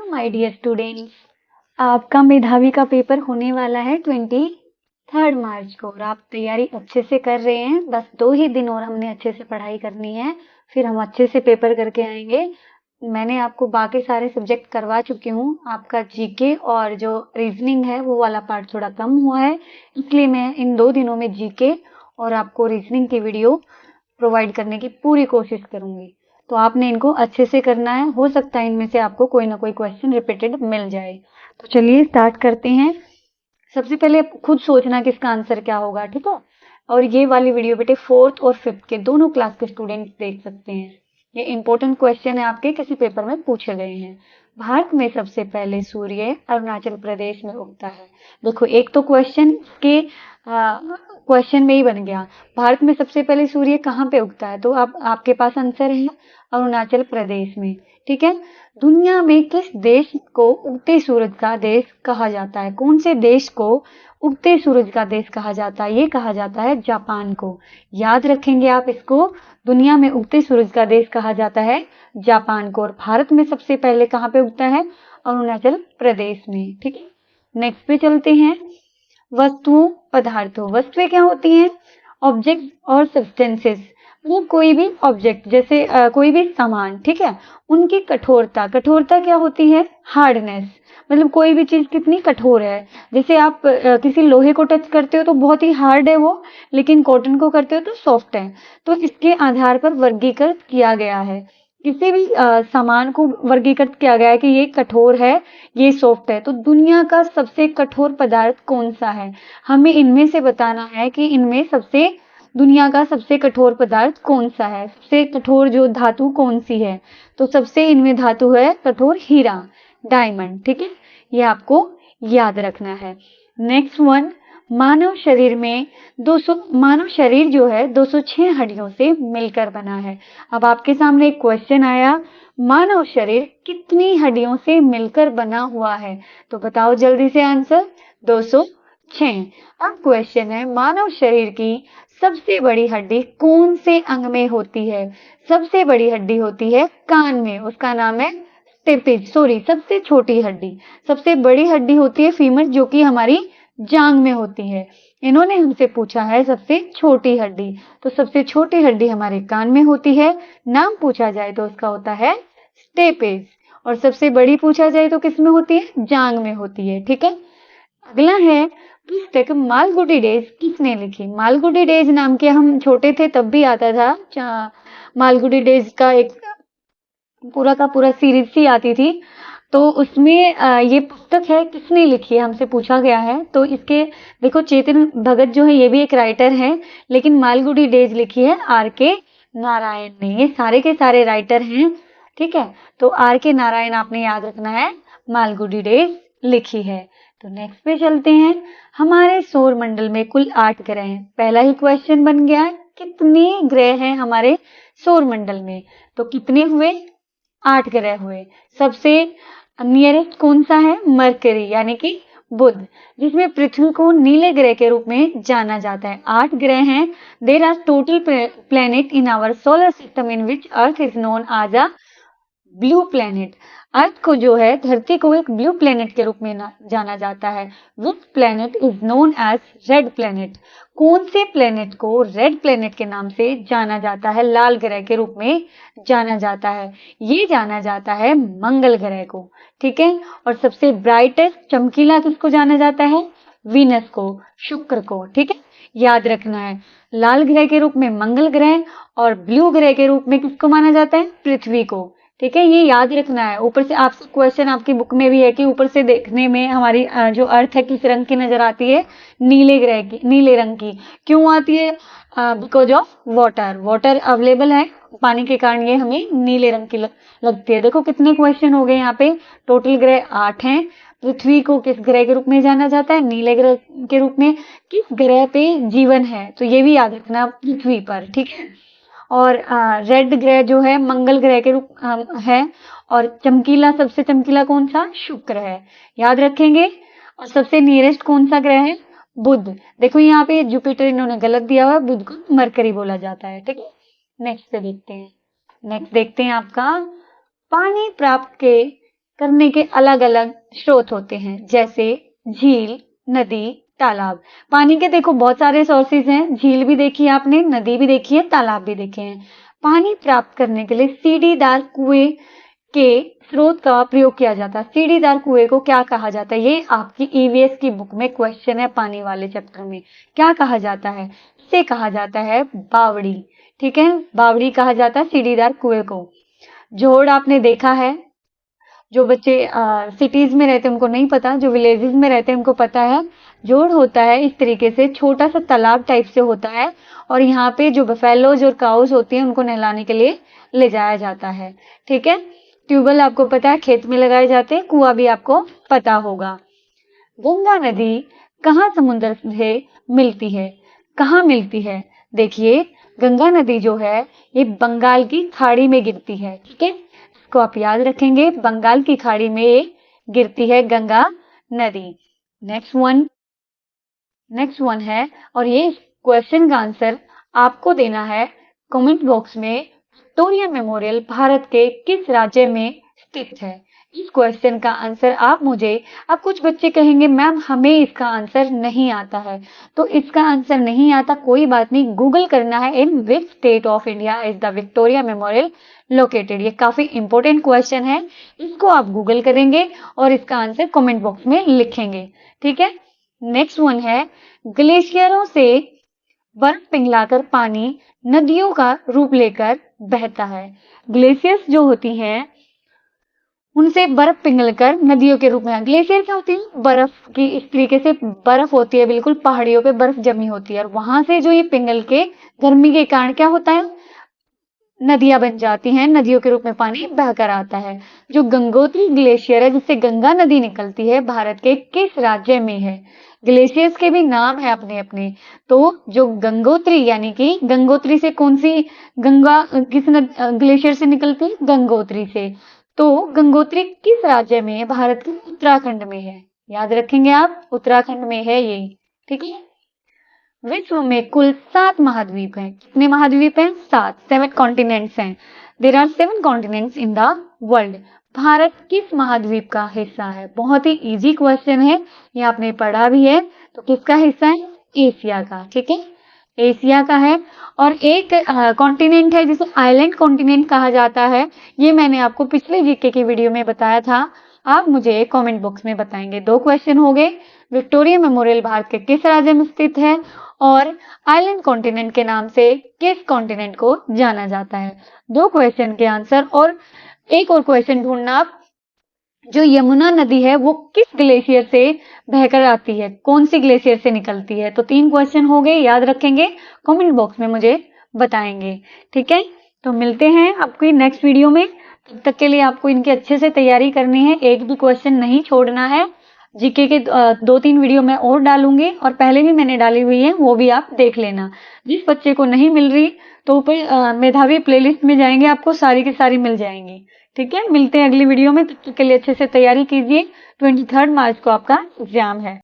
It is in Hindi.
माय डियर स्टूडेंट्स, आपका मेधावी का पेपर होने वाला है 23 मार्च को और आप तैयारी अच्छे से कर रहे हैं। बस 2 ही दिन और हमने अच्छे से पढ़ाई करनी है, फिर हम अच्छे से पेपर करके आएंगे। मैंने आपको बाकी सारे सब्जेक्ट करवा चुकी हूँ। आपका जीके और जो रीजनिंग है वो वाला पार्ट थोड़ा कम हुआ है, इसलिए मैं इन 2 दिनों में जीके और आपको रीजनिंग की वीडियो प्रोवाइड करने की पूरी कोशिश करूंगी। तो आपने इनको अच्छे से करना है। हो सकता है इनमें से आपको कोई ना कोई क्वेश्चन रिपीटेड मिल जाए। तो चलिए स्टार्ट करते हैं। सबसे पहले खुद सोचना कि इसका आंसर क्या होगा, ठीक है। और ये वाली वीडियो बेटे 4th और 5th के दोनों क्लास के स्टूडेंट्स देख सकते हैं। ये इंपॉर्टेंट क्वेश्चन है, आपके किसी पेपर में पूछे गए हैं। भारत में सबसे पहले सूर्य अरुणाचल प्रदेश में उगता है। देखो, एक तो क्वेश्चन के क्वेश्चन में ही बन गया, भारत में सबसे पहले सूर्य कहाँ पे उगता है, तो आपके पास आंसर है अरुणाचल प्रदेश में, ठीक है। दुनिया में किस देश को उगते सूरज का देश कहा जाता है? कौन से देश को उगते सूरज का देश कहा जाता है? ये कहा जाता है जापान को। याद रखेंगे आप इसको, दुनिया में उगते सूरज का देश कहा जाता है जापान को। और भारत में सबसे पहले कहाँ पे उगता है? अरुणाचल प्रदेश में, ठीक है। नेक्स्ट पे चलते हैं। वस्तुओं पदार्थों, वस्तुएं क्या होती हैं? ऑब्जेक्ट और सब्सटेंसेस। वो कोई भी ऑब्जेक्ट, जैसे कोई भी सामान, ठीक है, उनकी कठोरता, कठोरता क्या होती है? हार्डनेस। मतलब कोई भी चीज कितनी कठोर है। जैसे आप किसी लोहे को टच करते हो तो बहुत ही हार्ड है वो, लेकिन कॉटन को करते हो तो सॉफ्ट है। तो इसके आधार पर वर्गीकृत किया गया है। किसी भी सामान को वर्गीकृत किया गया है कि ये कठोर है, ये सॉफ्ट है। तो दुनिया का सबसे कठोर पदार्थ कौन सा है? हमें इनमें से बताना है कि इनमें सबसे दुनिया का सबसे कठोर पदार्थ कौन सा है, सबसे कठोर जो धातु कौन सी है। तो सबसे इनमें धातु है कठोर हीरा, डायमंड, ठीक है। ये आपको याद रखना है। नेक्स्ट वन, मानव शरीर में 200 मानव शरीर जो है 206 हड्डियों से मिलकर बना है। अब आपके सामने एक क्वेश्चन आया, मानव शरीर कितनी हड्डियों से मिलकर बना हुआ है? तो बताओ जल्दी से आंसर। 206। अब क्वेश्चन है, मानव शरीर की सबसे बड़ी हड्डी कौन से अंग में होती है? सबसे बड़ी हड्डी होती है कान में, उसका नाम है स्टेपिज। सबसे छोटी हड्डी, सबसे बड़ी हड्डी होती है फीमर, जो कि हमारी जांग में होती है। इन्होंने हमसे पूछा है सबसे छोटी हड्डी, तो सबसे छोटी हड्डी हमारे कान में होती है। नाम पूछा जाए तो उसका होता है स्टेपिज। और सबसे बड़ी पूछा जाए तो किस में होती है? जांग में होती है, ठीक है। अगला है, पुस्तक मालगुडी डेज किसने लिखी? मालगुडी डेज नाम के हम छोटे थे तब भी आता था, मालगुडी डेज का एक पूरा का पूरा सीरीज सी आती थी। तो उसमें ये पुस्तक है, किसने लिखी है हमसे पूछा गया है। तो इसके देखो, चेतन भगत जो है ये भी एक राइटर है, लेकिन मालगुडी डेज लिखी है R.K. नारायण ने। ये सारे के सारे राइटर हैं, ठीक है। तो R.K. नारायण आपने याद रखना है, मालगुडी डेज लिखी है। तो नेक्स्ट पे चलते हैं। हमारे सौर मंडल में कुल 8 ग्रह हैं। पहला ही क्वेश्चन बन गया है, कितने ग्रह हैं हमारे सौर मंडल में? तो कितने हुए? 8 ग्रह हुए। सबसे नियरेस्ट कौन सा है? मरकरी, यानी कि बुध, जिसमें पृथ्वी को नीले ग्रह के रूप में जाना जाता है। 8 ग्रह हैं। There are total planet in our solar system in which Earth is known as a blue planet. Earth को जो है, धरती को एक ब्लू प्लेनेट के रूप में जाना जाता है। Which planet is known as red planet? कौन से प्लेनेट को रेड प्लेनेट के नाम से जाना जाता है, लाल ग्रह के रूप में जाना जाता है? ये जाना जाता है मंगल ग्रह को, ठीक है। और सबसे ब्राइटेस्ट चमकीला किसको जाना जाता है? वीनस को, शुक्र को, ठीक है। याद रखना है, लाल ग्रह के रूप में मंगल ग्रह और ब्लू ग्रह के रूप में किसको माना जाता है? पृथ्वी को, ठीक है। ये याद रखना है। ऊपर से आपसे क्वेश्चन आपकी बुक में भी है कि ऊपर से देखने में हमारी जो अर्थ है किस रंग की नजर आती है? नीले ग्रह की, नीले रंग की। क्यों आती है? Because of water, water available है, पानी के कारण ये हमें नीले रंग की लगती है। देखो कितने क्वेश्चन हो गए यहाँ पे। टोटल ग्रह 8 हैं। पृथ्वी को किस ग्रह के रूप में जाना जाता है? नीले ग्रह के रूप में। किस ग्रह पे जीवन है? तो ये भी याद रखना, पृथ्वी पर, ठीक है। और रेड ग्रह जो है मंगल ग्रह के रूप है। और चमकीला, सबसे चमकीला कौन सा? शुक्र है, याद रखेंगे। और सबसे नियरेस्ट कौन सा ग्रह है? बुध। देखो यहाँ पे जुपिटर इन्होंने गलत दिया हुआ है, बुध को मरकरी बोला जाता है, ठीक है। नेक्स्ट पे देखते हैं। नेक्स्ट देखते हैं आपका, पानी प्राप्त के करने के अलग अलग स्रोत होते हैं, जैसे झील, नदी, तालाब। पानी के देखो बहुत सारे सोर्सेज हैं, झील भी देखी है आपने, नदी भी देखी है, तालाब भी देखे हैं। पानी प्राप्त करने के लिए सीढ़ीदार कुएं के स्रोत का प्रयोग किया जाता है। सीढ़ीदार कुएं को क्या कहा जाता है? ये आपकी ईवीएस की बुक में क्वेश्चन है, पानी वाले चैप्टर में। क्या कहा जाता है? इसे कहा जाता है बावड़ी। ठीक है, बावड़ी कहा जाता है सीढ़ीदार कुएं को। जोड़ आपने देखा है, जो बच्चे सिटीज में रहते हैं उनको नहीं पता, जो विलेजेस में रहते हैं उनको पता है। जोड़ होता है इस तरीके से, छोटा सा तालाब टाइप से होता है, और यहाँ पे जो बफेलोज और काउज होती हैं उनको नहलाने के लिए ले जाया जाता है। ठीक है, ट्यूबवेल आपको पता है खेत में लगाए जाते हैं, कुआं भी आपको पता होगा। गंगा नदी कहाँ समुद्र से मिलती है? कहाँ मिलती है? देखिए, गंगा नदी जो है ये बंगाल की खाड़ी में गिरती है। ठीक है, इसको आप याद रखेंगे, बंगाल की खाड़ी में गिरती है गंगा नदी। नेक्स्ट वन है, और ये क्वेश्चन का आंसर आपको देना है कमेंट बॉक्स में। विक्टोरिया मेमोरियल भारत के किस राज्य में स्थित है? इस क्वेश्चन का आंसर आप कुछ बच्चे कहेंगे मैम हमें इसका आंसर नहीं आता है, तो इसका आंसर नहीं आता कोई बात नहीं, गूगल करना है in which state of India is the Victoria Memorial located. ये काफी इंपॉर्टेंट क्वेश्चन है, इसको आप गूगल करेंगे और इसका आंसर कमेंट बॉक्स में लिखेंगे। ठीक है, नेक्स्ट वन है, ग्लेशियरों से बर्फ पिघलाकर पानी नदियों का रूप लेकर बहता है। ग्लेशियर्स जो होती हैं उनसे बर्फ पिघलकर नदियों के रूप में, ग्लेशियर क्या होती है? बर्फ की इस तरीके से बर्फ होती है, बिल्कुल पहाड़ियों पे बर्फ जमी होती है, और वहां से जो ये पिघल के गर्मी के कारण क्या होता है, नदियां बन जाती हैं, नदियों के रूप में पानी बहकर आता है। जो गंगोत्री ग्लेशियर है जिससे गंगा नदी निकलती है, भारत के किस राज्य में है? ग्लेशियर्स के भी नाम है अपने अपने। तो जो गंगोत्री यानी कि गंगोत्री से कौन सी गंगा ग्लेशियर से निकलती है? गंगोत्री से। तो गंगोत्री किस राज्य में है? भारत के उत्तराखंड में है, याद रखेंगे आप, उत्तराखंड में है ये। ठीक है, विश्व में कुल 7 महाद्वीप हैं। कितने महाद्वीप हैं? 7, 7 कॉन्टिनेंट्स हैं। There are 7 continents in the world. Bharat किस महाद्वीप का हिस्सा है? बहुत ही इजी क्वेश्चन है, ये आपने पढ़ा भी है। तो किसका हिस्सा है? एशिया का। ठीक है, एशिया का है। और एक कॉन्टिनेंट है जिसे आइलैंड कॉन्टिनेंट कहा जाता है, ये मैंने आपको पिछले जीके की वीडियो में बताया था, आप मुझे कमेंट बॉक्स में बताएंगे। 2 क्वेश्चन हो गए, विक्टोरिया मेमोरियल भारत के किस राज्य में स्थित है, और आइलैंड कॉन्टिनेंट के नाम से किस कॉन्टिनेंट को जाना जाता है। 2 क्वेश्चन के आंसर, और एक और क्वेश्चन ढूंढना आप, जो यमुना नदी है वो किस ग्लेशियर से बहकर आती है, कौन सी ग्लेशियर से निकलती है। तो 3 क्वेश्चन हो गए, याद रखेंगे, कमेंट बॉक्स में मुझे बताएंगे। ठीक है, तो मिलते हैं आपकी नेक्स्ट वीडियो में, तब तक के लिए आपको इनकी अच्छे से तैयारी करनी है, एक भी क्वेश्चन नहीं छोड़ना है। जीके के 2-3 वीडियो मैं और डालूंगी, और पहले भी मैंने डाली हुई है, वो भी आप देख लेना। जिस बच्चे को नहीं मिल रही तो ऊपर मेधावी प्लेलिस्ट में जाएंगे, आपको सारी की सारी मिल जाएंगी। ठीक है, मिलते हैं अगली वीडियो में, तब तक के लिए अच्छे से तैयारी कीजिए। 23 मार्च को आपका एग्जाम है।